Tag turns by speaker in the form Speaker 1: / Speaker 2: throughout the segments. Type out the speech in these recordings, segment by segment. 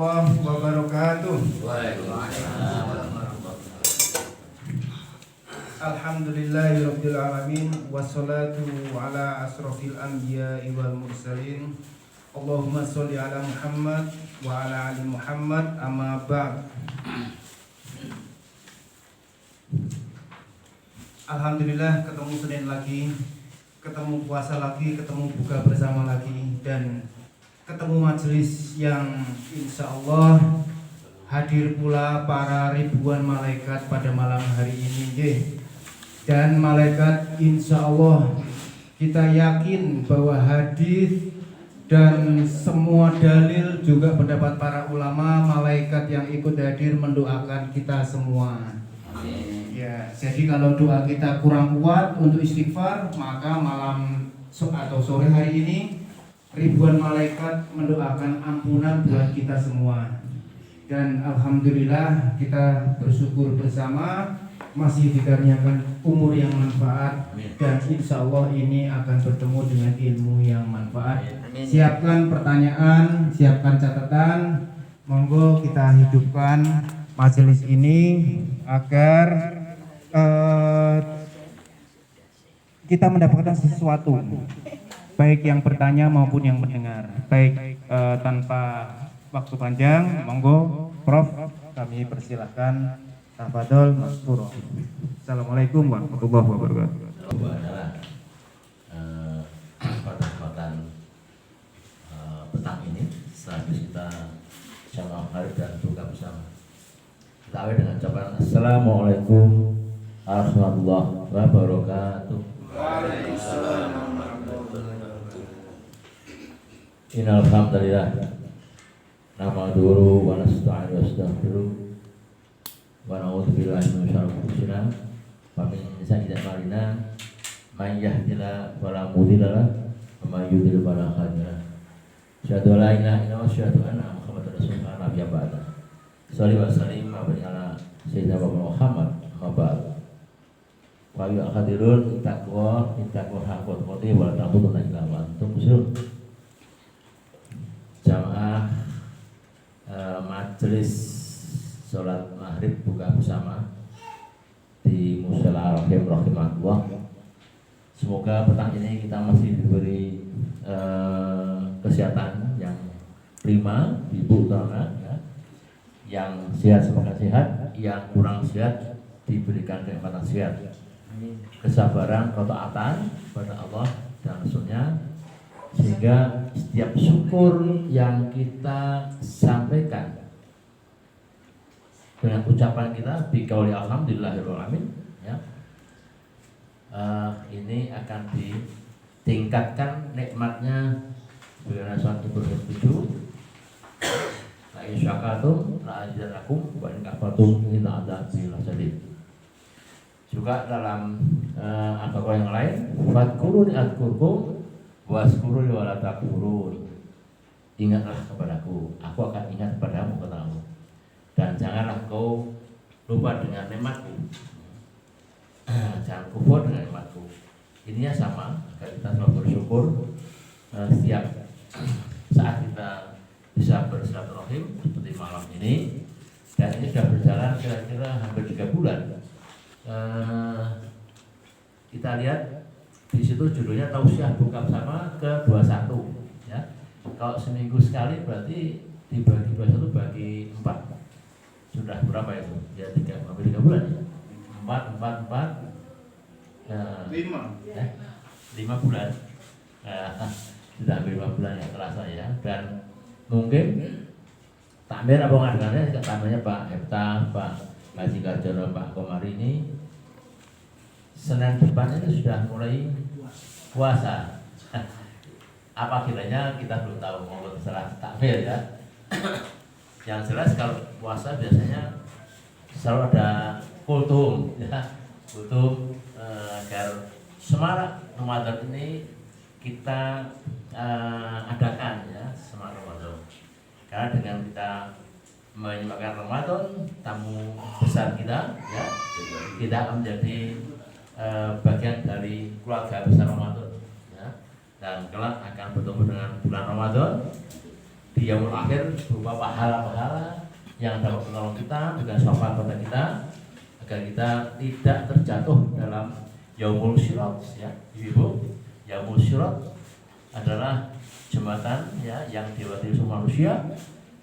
Speaker 1: warahmatullahi wabarakatuh. Alhamdulillahirabbil alamin wassalatu ala asrofil anbiya'i wal mursalin. Allahumma sholli ala Muhammad wa ala ali Muhammad, amma ba'd. Alhamdulillah ketemu Senin lagi, ketemu puasa lagi, ketemu buka bersama lagi, dan ketemu majelis yang insya Allah hadir pula para ribuan malaikat pada malam hari ini. Dan malaikat insya Allah kita yakin bahwa hadis dan semua dalil juga pendapat para ulama, malaikat yang ikut hadir mendoakan kita semua. Ya, jadi kalau doa kita kurang kuat untuk istighfar, maka malam atau sore hari ini ribuan malaikat mendoakan ampunan buat kita semua. Dan alhamdulillah kita bersyukur bersama masih dikaruniakan umur yang manfaat, dan insya Allah ini akan bertemu dengan ilmu yang manfaat. Siapkan pertanyaan, siapkan catatan, monggo kita hidupkan majelis ini agar kita mendapatkan sesuatu, baik yang bertanya maupun yang mendengar. Baik, tanpa waktu panjang, monggo Prof, kami persilahkan. Tafadhol Mas-Puro. Assalamualaikum warahmatullahi wabarakatuh.
Speaker 2: Pada kesempatan petang ini, setelah kita shalom maghrib dan buka bersama, kita awali dengan ucapan Assalamualaikum warahmatullahi wabarakatuh.
Speaker 1: Waalaikumsalam warahmatullahi wabarakatuh.
Speaker 2: Innal hamdalillah nahmaduhu wa nasta'inu wa nastaghfiruh wa na'udzu billahi min syarri anfusina wa min sayyi'ati a'malina may yahdihillahu fala mudilla lahu wa may yudlil fala hadiya lahu. Asyhadu an la ilaha illallah wa asyhadu anna Muhammadar rasulullah nabiyya ba'da. Shalli wa sallim ala sayyidina Muhammad wa ba'd. Wa ya hadirun taqwa haqqul qati wa la taqutunna illa wa antum muslimun. Jamaah majelis sholat maghrib buka bersama di Musala rahimahullah. Semoga petang ini kita masih diberi kesehatan yang prima, ibu utama ya. Yang sehat semoga sehat, yang kurang sehat diberikan kenikmatan sehat, kesabaran, ketaatan kepada Allah dan Rasulnya, sehingga setiap syukur yang kita sampaikan dengan ucapan kita biqauli alhamdulillahirabbil alamin ya, ini akan ditingkatkan nikmatnya dengan suatu Ibrahim 7 la in syakartum la azidannakum wa in kafartum inna adzabi lasyadid. Juga dalam agama yang lain, fadkuruni adkurkum waskuruni wa la takfurun. Ingatlah kepadaku, aku akan ingat kepadamu, kata Allah. Dan janganlah kau lupa dengan nikmatku. Jangan kufur dengan nikmatku. Ininya sama, agar kita selalu bersyukur setiap saat kita bisa bersilaturahim seperti malam ini. Dan ini sudah berjalan kira-kira hampir 3 bulan. Kita lihat di situ judulnya Tausiah Buka Bersama ke-21 ya. Kalau seminggu sekali berarti dibagi 21 bagi 4. Sudah berapa itu? Ya 3 bulan ya. 4 5 bulan. Sudah hampir 5 bulan ya terasa ya. Dan mungkin takmir apa ngadangannya takmirnya Pak Hepta, Pak Haji Karjono, Pak Komari ini Senin depan itu sudah mulai puasa. Apa kiranya kita belum tahu, mau terserah takmir ya. Yang jelas kalau puasa biasanya selalu ada kultum ya, kultum agar semarak Ramadan ini kita adakan ya, semarak Ramadan. Karena dengan kita menyemakkan Ramadan, tamu besar kita ya, kita akan menjadi bagian dari keluarga besar Ramadan ya. Dan kelak akan bertemu dengan bulan Ramadan di yaumul akhir berupa pahala-pahala yang dapat menolong kita dengan syafaat pada kita agar kita tidak terjatuh dalam yaumul syirat ya ibu. Yaumul syirat adalah jembatan ya yang dilewati semua manusia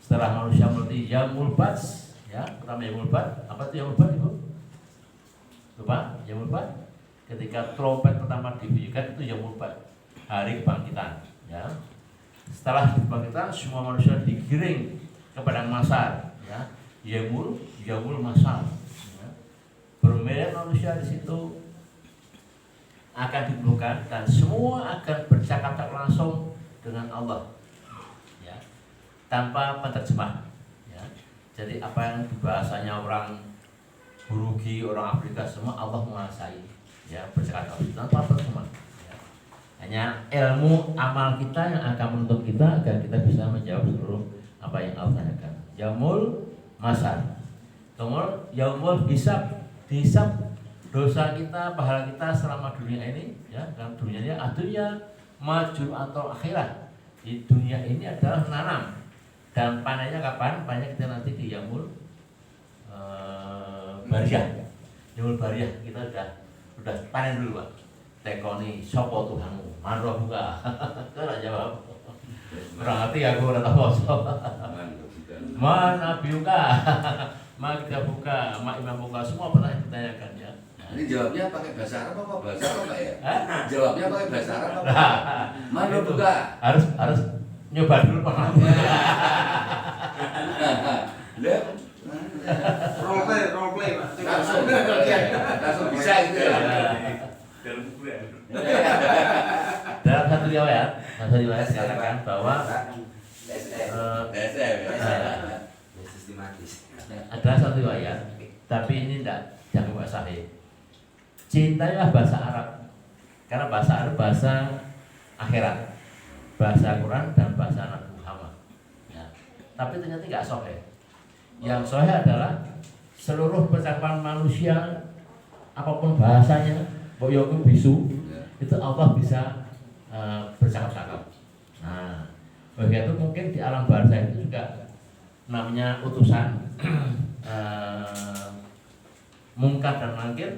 Speaker 2: setelah manusia melewati yaumul bats ya. Pertama yaumul bats, apa itu yaumul bats ibu? Lupa yaumul bats ketika trompet pertama dibunyikan itu yaumul bats, hari kebangkitan ya. Setelah kebangkitan semua manusia digiring ke padang mahsyar ya. Yaumul mahsyar ya. Bermilion manusia di situ akan dikumpulkan dan semua akan bercakap-cakap langsung dengan Allah ya, tanpa penerjemah ya. Jadi apa yang bahasanya orang Burugi, orang Afrika semua Allah menguasai ya, bercakap tanpa penerjemah ya. Hanya ilmu amal kita yang akan menuntut kita agar kita bisa menjawab seluruh apa yang Allah tanyakan. Yaumul masar, kemudian yaumul hisab, dihisab dosa kita, pahala kita selama dunia ini ya, dalam dunia ini adunya maju atau akhirat. Di dunia ini adalah nanam dan panennya kapan? Panennya kita nanti di yaumul bariyah. Yaumul bariyah kita udah panen dulu Pak. Tekoni sopo Tuhanmu, manroh buka. Kalau jawab berarti aku udah tahu mana biuka, ma kita buka, ma imam buka, semua pernah ditanyakan ya.
Speaker 3: Ini jawabnya pakai bahasa Arab apa bahasa apa ya? Jawabnya pakai bahasa Arab apa? Mana buka?
Speaker 2: Harus nyoba dulu Pak.
Speaker 1: Role play Pak.
Speaker 3: Langsung bisa gitu ya.
Speaker 2: Dalam satu riwayat dikatakan bahwa
Speaker 3: sistematis.
Speaker 2: ada satu riwayat, tapi ini jangan sahih. Cintailah bahasa Arab, karena bahasa Arab bahasa akhirat, bahasa Quran dan bahasa Nabi Muhammad. Ya. Tapi ternyata nggak sahih. Yang sahih adalah seluruh percakapan manusia, apapun bahasanya, boyoku bisu, itu Allah bisa bercakap-cakap. Nah, begitu mungkin di alam bahasa itu juga namanya utusan mungkar dan mangkir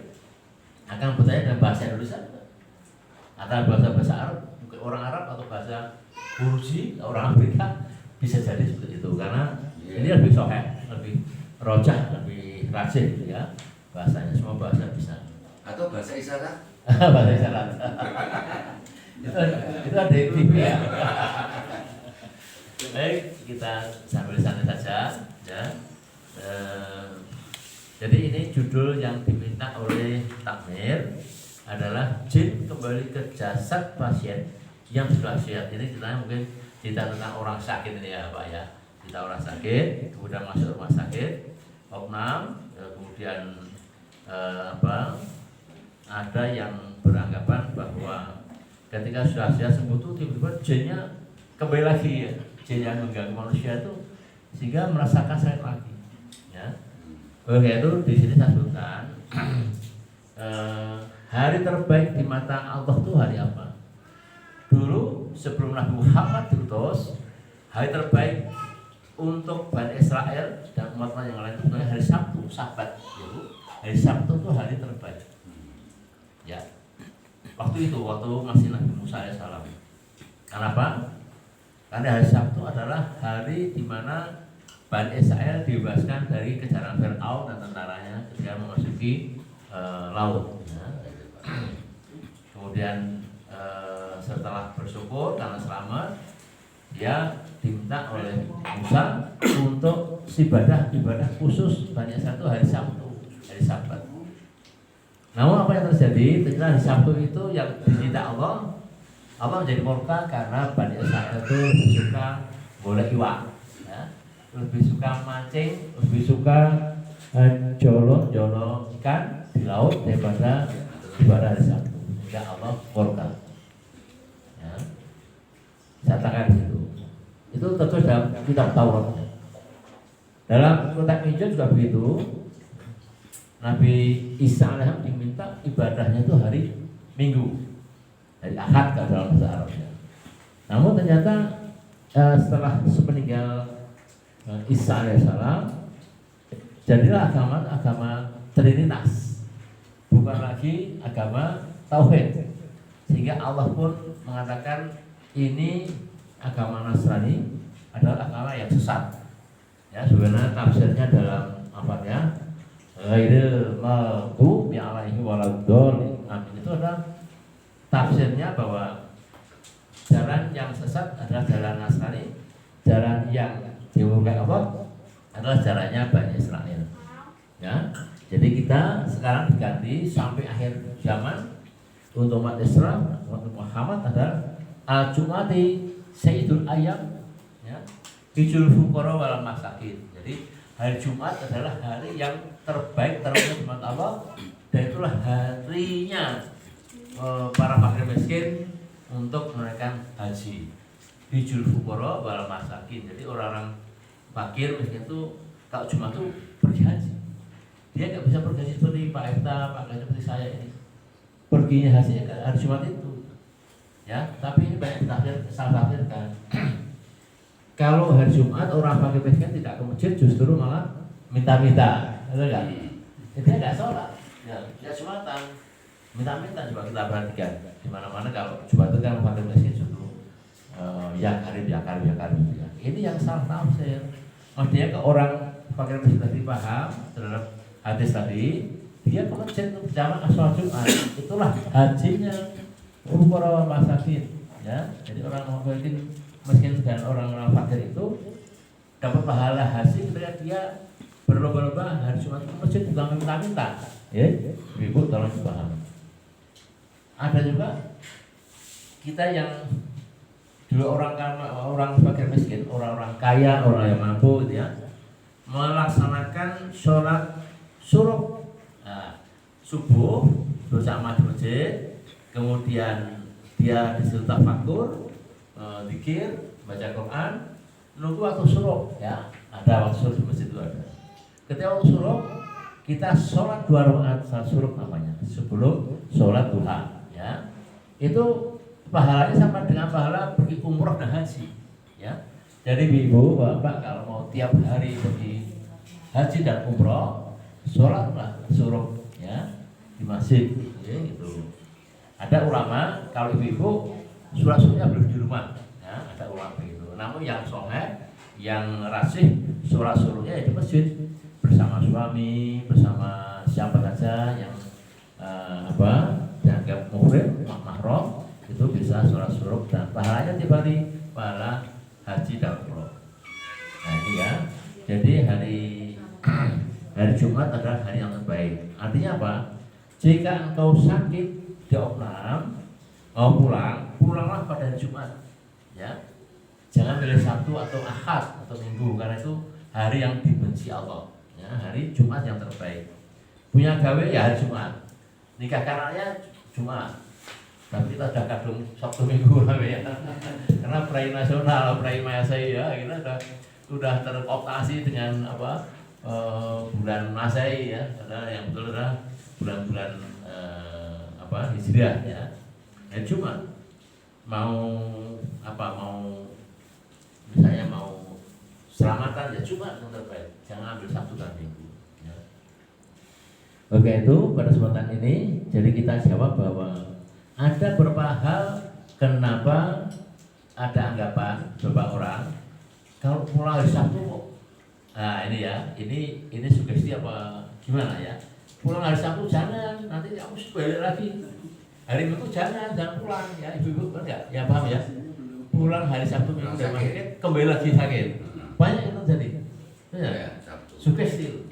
Speaker 2: akan bertanya dalam bahasa Indonesia atau bahasa Arab, mungkin orang Arab atau bahasa Burji, orang Afrika bisa jadi seperti itu karena ini lebih sahih, lebih rojah, lebih rajin gitu ya bahasanya, semua bahasa bisa.
Speaker 3: Atau bahasa isyarat?
Speaker 2: Bahasa isyarat. itu ada di TV ya. Baik, kita sambil santai saja ya. Jadi ini judul yang diminta oleh takmir adalah jin kembali ke jasad pasien yang sudah sehat. Ini ceritanya mungkin cerita tentang orang sakit ini ya Pak ya. Kita orang sakit, kemudian masuk rumah sakit, opnam, kemudian ada yang beranggapan bahwa ketika sudah sehat sembuh itu tiba-tiba jinnya kembali lagi ya. Jin yang mengganggu manusia itu sehingga merasakan sakit lagi ya. Oke, itu di sini saya sebutkan hari terbaik di mata Allah itu hari apa? Dulu sebelum Nabi Muhammad diutus, hari terbaik untuk Bani Israel dan umat yang lain itu hari Sabtu, Sabat. Hari Sabtu itu hari terbaik. Ya. Waktu masih Nabi Musa AS. Kenapa? Karena hari Sabtu adalah hari di mana Bani Israel dibebaskan dari kejaran Fir'aun dan tentaranya ketika memasuki laut. Ya. Kemudian setelah bersyukur karena selamat, dia diminta oleh Musa untuk ibadah khusus Bani Israel itu hari Sabtu, hari Sabat. Namun apa yang terjadi? Ternyata hari Sabtu itu yang diminta Allah menjadi murka karena Bani Israel itu lebih suka golek iwak, ya. Lebih suka mancing, lebih suka jolo ikan di laut daripada ibadah hari Sabtu. Sehingga Allah murka. Ya. Saya katakan itu. Itu tentu dalam kitab Taurat. Dalam konteks Injil juga begitu. Nabi Isa AS diminta ibadahnya itu hari Minggu, hari Ahad kalau dalam bahasa Arabnya. Namun ternyata setelah sepeninggal Isa alaihissalam, jadilah agama Trinitas, bukan lagi agama Tauhid. Sehingga Allah pun mengatakan ini agama Nasrani adalah agama yang sesat. Ya, sebenarnya tafsirnya dalam apa-nya, ghairil maghdubi alaihi waladdallin. Itu adalah tafsirnya bahwa jalan yang sesat adalah jalan Nasrani, jalan yang dimurkai Allah adalah jalannya Bani Israel. Ya, jadi kita sekarang diganti sampai akhir zaman untuk umat Islam, umat Muhammad adalah Jumati Sayyidul Ayyam, ya, Hijul Fuqara wal Masakin. Jadi hari Jumat adalah hari yang terbaik terbaik umat Allah, dan itulah harinya para fakir miskin untuk menunaikan haji. Hijul Fuqara wal Masakin. Jadi orang-orang fakir miskin itu kalau Jumat itu pergi haji. Dia nggak bisa pergi seperti Pak Efta, Pak Gajah, seperti saya ini. Perginya haji hari Jumat itu. Ya, tapi ini banyak salah tafsirkan. Kalau hari Jumat orang fakir miskin tidak ke masjid, justru malah minta-minta, betul nggak? Dia nggak sholat, ya Jumatan, minta-minta. Coba kita perhatikan di mana-mana kalau Jumat itu kan fakir miskin justru ya karib. Ini yang salah tafsir. Maksudnya ke orang fakir miskin tadi paham terhadap hadis tadi, dia ke masjid untuk berjamaah sholat Jumat, itulah hajinya Fuqara wal Masakin. Ya, jadi orang miskin dan orang-orang fakir itu dapat pahala haji ketika dia berlomba-lomba hari Jumat ke masjid, bukan minta-minta. Ya, ibu tolong dipahami. Ada juga kita yang dulu orang fakir miskin, orang-orang kaya, orang yang mampu gitu ya, melaksanakan sholat suruh. Nah, subuh bersama di masjid, kemudian dia disuruh tafakur, zikir, baca Quran, nunggu waktu suruh. Ya, ada waktu suruh di masjid itu ada. Ketika waktu suruh, kita sholat 2 rakaat salat suruh namanya sebelum sholat duha. Ya, itu pahalanya sama dengan pahala pergi umroh dan haji. Ya, jadi ibu bapak kalau mau tiap hari pergi haji dan umroh, sholatlah suruh ya di masjid. Ya, gitu. Ada ulama kalau ibu sholat suruhnya belum di rumah. Ya, ada ulama begitu. Namun yang soleh, yang rasih, sholat suruhnya ya di masjid bersama suami, bersama siapa saja yang dianggap muhrim, mahram, itu bisa sholat suruh dan pahalanya tiap hari pahala haji dan umroh. Nah ini ya, jadi hari Jumat adalah hari yang terbaik. Artinya apa? Jika engkau sakit diopnam, mau pulanglah pada hari Jumat. Ya, jangan pilih Sabtu atau Ahad atau Minggu, karena itu hari yang dibenci Allah. Ya, hari Jumat yang terbaik. Punya gawe ya hari Jumat, nikahkan anaknya Jumat. Tapi kita sudah kadung Sabtu Minggu lah ya, karena perai nasional, perai Masehi ya, kita sudah terkooptasi dengan bulan Masehi ya, karena yang betul adalah bulan-bulan Hijriah ya. Jumat mau misalnya mau selamatan ya Jumat yang terbaik, jangan ambil Sabtu dan Minggu. Ya. Oke, itu pada kesempatan ini jadi kita jawab bahwa ada beberapa hal kenapa ada anggapan beberapa orang kalau pulang hari Sabtu kok. Nah ini ya, ini sugesti apa gimana ya? Pulang hari Sabtu jangan, nanti aku balik lagi. Hari Minggu jangan pulang ya, ibu-ibu kan enggak? Ya paham ya? Pulang hari Sabtu Minggu dan sakit, kembali lagi sakit. Banyak yang terjadi. Ya, sugesti.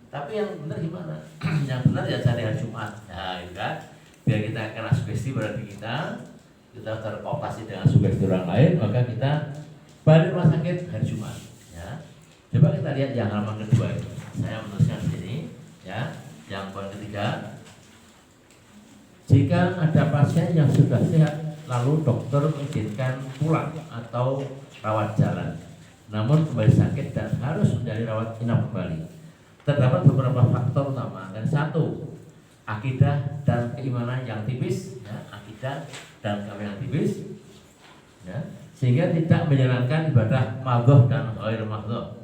Speaker 2: Tapi yang benar gimana? Yang benar ya cari hari Jumat. Nah, itu kan. Biar kita kena sugesti pada diri kita terkooptasi dengan sugesti orang lain, maka kita balik rumah sakit hari Jumat. Ya. Coba kita lihat yang halaman kedua itu. Saya menuliskan di sini, ya. Yang poin ketiga, jika ada pasien yang sudah sehat, lalu dokter mengizinkan pulang atau rawat jalan, namun kembali sakit dan harus menjalani rawat inap kembali, terdapat beberapa faktor utama. Dan satu, akidah dan keimanan yang tipis, ya, akidah dan keimanan yang tipis, ya. sehingga tidak menjalankan ibadah madhoh dan ghair madhoh.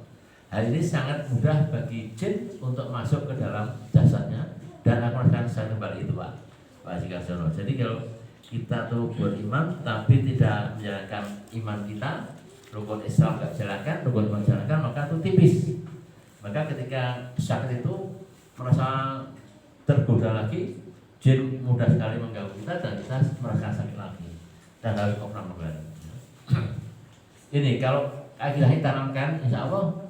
Speaker 2: Hal ini sangat mudah bagi jin untuk masuk ke dalam jasadnya dan akan saya kembali itu Pak Haji Karjono. Jadi kalau kita tuh beriman tapi tidak menjalankan iman kita, rukun Islam tidak jalankan, rukun iman jalankan, maka itu tipis. Maka ketika sakit itu merasa tergoda lagi, jin mudah sekali mengganggu kita dan kita merasa sakit lagi dan harus operasi kembali. Ini kalau akidah ditanamkan, insya Allah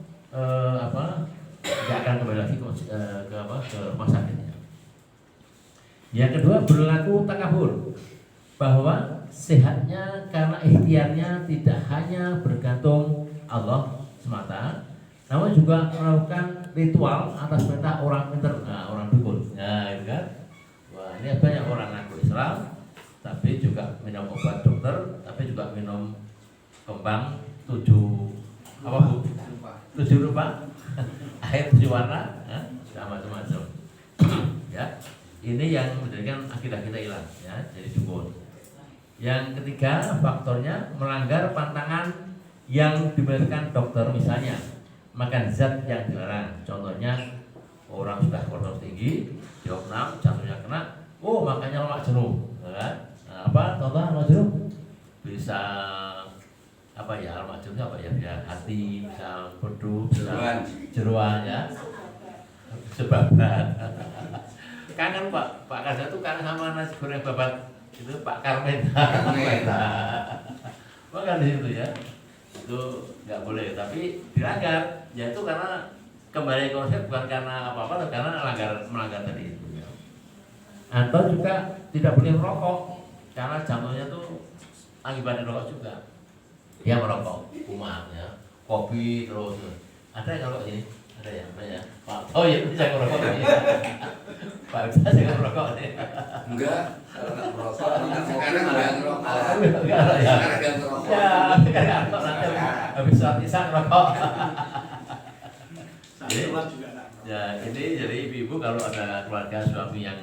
Speaker 2: tidak akan kembali lagi ke rumah sakitnya. Yang kedua, berlaku takabur, bahwa sehatnya karena ikhtiarnya tidak hanya bergantung Allah semata, namun juga melakukan ritual atas perintah orang pintar, orang dukun. Nah, itu kan. Wah, ini banyak orang ngaku Islam, tapi juga minum obat dokter, tapi juga minum kembang 7 rupa, air 7 warna, sama macam-macam. Ya, ini yang menjadikan akidah kita hilang, ya, jadi dukun. Yang ketiga, faktornya melanggar pantangan yang diberikan dokter, misalnya makan zat yang dilarang. Contohnya orang sudah kolesterol tinggi, diopnam, jantungnya kena, makanya lemak jenuh, kan? Apa contoh lemak jenuh? Bisa lemak jenuhnya bisa hati, bisa bedu, bisa jeruan, ya, sebabnya kangen Pak Karja tuh kangen sama nasi goreng babat itu Pak Karmen. Makan di situ, ya, itu nggak boleh, tapi dilanggar, ya itu karena kembali konsep, bukan karena apa-apa, karena melanggar tadi itu, ya. Atau juga tidak boleh merokok karena jantungnya tuh akibat merokok juga. Ya, merokok, kuman, ya, kopi terus. Ada yang merokok ini? Ada ya, apa ya? Pak, oh iya, bisa merokok ini. Pak bisa jangan merokok nih.
Speaker 3: Enggak, kalau nggak merokok, sekarang nggak ngerokok.
Speaker 2: Enggak ya.
Speaker 3: Sekarang nggak ngerokok.
Speaker 2: Ya, sekarang nanti habis sholat isya ngerokok. Ya, ini jadi ibu-ibu kalau ada keluarga suami yang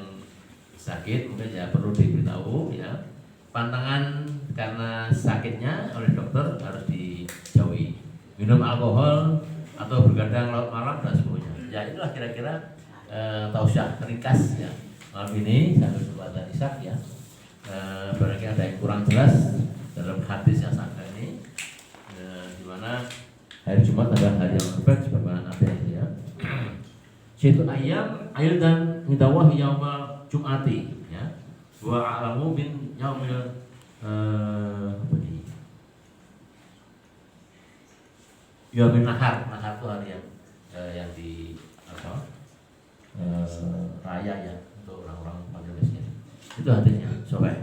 Speaker 2: sakit, mungkin ya perlu diberitahu, ya. Pantangan karena sakitnya oleh dokter harus dijauhi. Minum alkohol atau bergadang larut malam dan sebagainya. Ya, inilah kira-kira tausiah ringkas, ya. Malam ini saya berkesempatan Ishak, ya. Barangkali ada yang kurang jelas dalam hadis yang sangat ini, di mana hari Jumat adalah hari yang terbaik sebagaimana ada ini, ya. Yaitu ayam dan midawah yaumal Jum'ati, ya. Wa a'lamu bin yaumil yaumin nahar itu hari yang di raya, ya, untuk orang-orang fakir miskin. Itu hadisnya, sobat.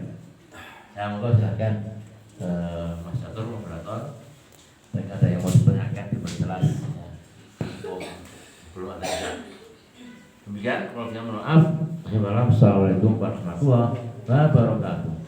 Speaker 2: Ya, monggo silakan Mas Catur, moderator. Jika ada yang mau ditanyakan diperjelas, ya. Belum ada. Demikian, kalau mohon maaf. Assalamualaikum warahmatullahi wabarakatuh.